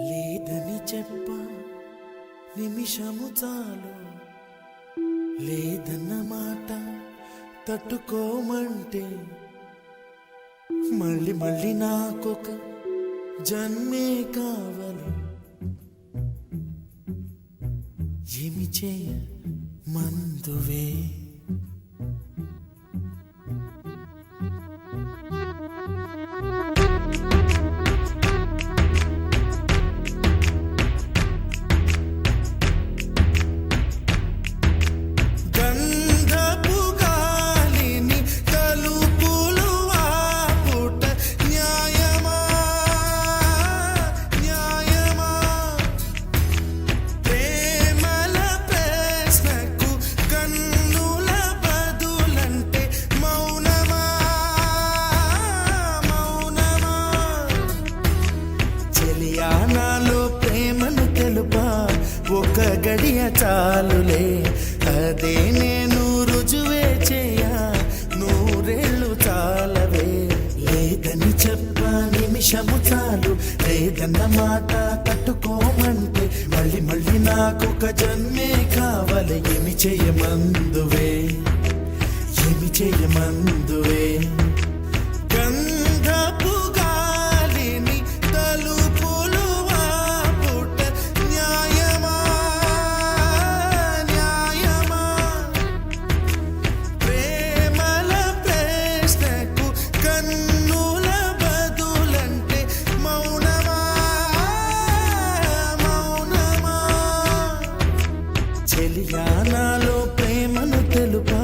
లేదని చెప్ప నిమిషము చాలు, లేదన్న మాట తట్టుకోమంటే మళ్ళీ మళ్ళీ నాకొక జన్మే కావాలి. ఏమి చేయ మందువే నాలో ప్రేమను తెలుపా ఒక గడియ చాలులే, అదే నేను రుజువే చేయ నూరేళ్ళు చాలవే. లేదని చెప్ప నిమిషము చాలు, లేదన్న మాట తట్టుకోమంటే మళ్ళీ మళ్ళీ నాకొక జన్మే కావాలి. ఏమి చేయమందువే, ఏమి చేయమందువే. నాలో ప్రేమను తెలుపా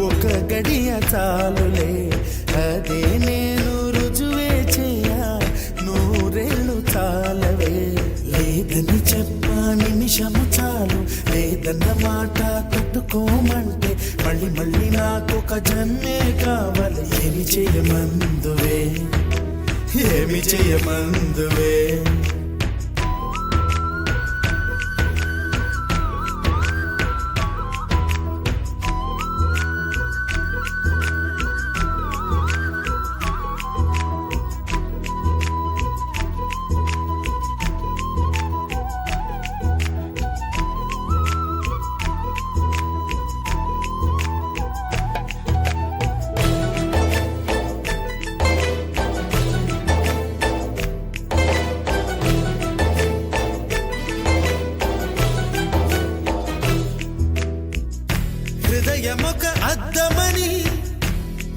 ఒక గడియ చాలులే, అదే నేను రుజువే చేయ నూరేళ్ళు చాలవే. లేదని చెప్ప నిమిషము చాలు, లేదన్న మాట తట్టుకోమంటే మళ్ళీ మళ్ళీ నాకొక జన్మే కావాలి. ఏమి చేయమందువే, ఏమి చేయమందువే. హృదయమొక అద్దమని,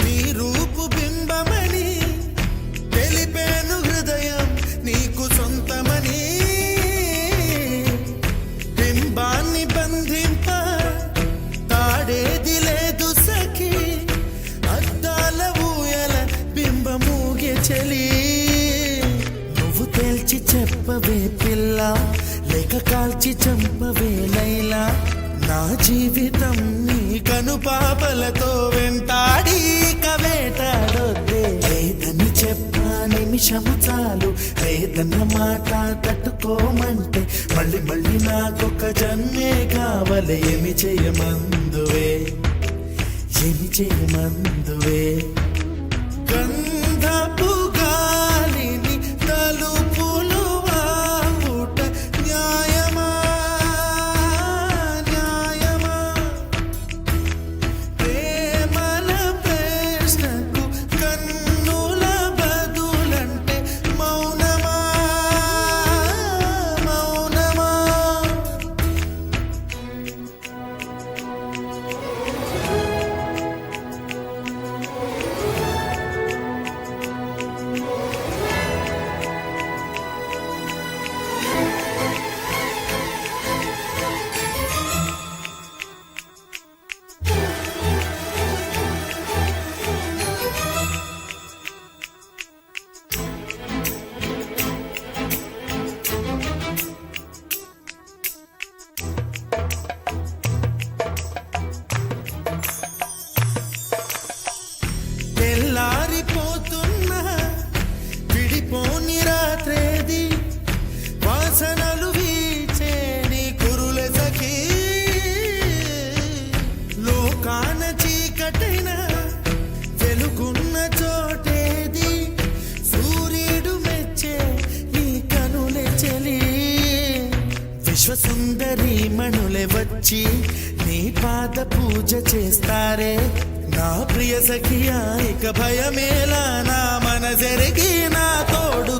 నీ రూపు బింబమని తెలిపేను హృదయం నీకు సొంతమని. బింబాన్ని బంధింప తాడేది లేదు సఖి, అద్దాల ఊయల బింబమూగే చలి. నువ్వు తేల్చి చెప్పవే పిల్ల, లేక కాల్చి చంపవే లైలా. నా జీవితం నీ కనుపాపలతో వెంటాడి కవేటాడొద్దే. లేదని చెప్ప నిమిషము చాలు, లేదన్న మాట తట్టుకోమంటే మళ్ళీ మళ్ళీ నాకొక జన్మే కావాలి. ఏమి చేయమందువే, ఏమి చేయమందువే. గంధపు గాలిని తలుపులు వాపుట న్యాయమా, వచ్చి నీ పాద పూజ చేస్తారే నా ప్రియ సఖియా ఇక భయమేలా నా మనసెరిగి నా తోడు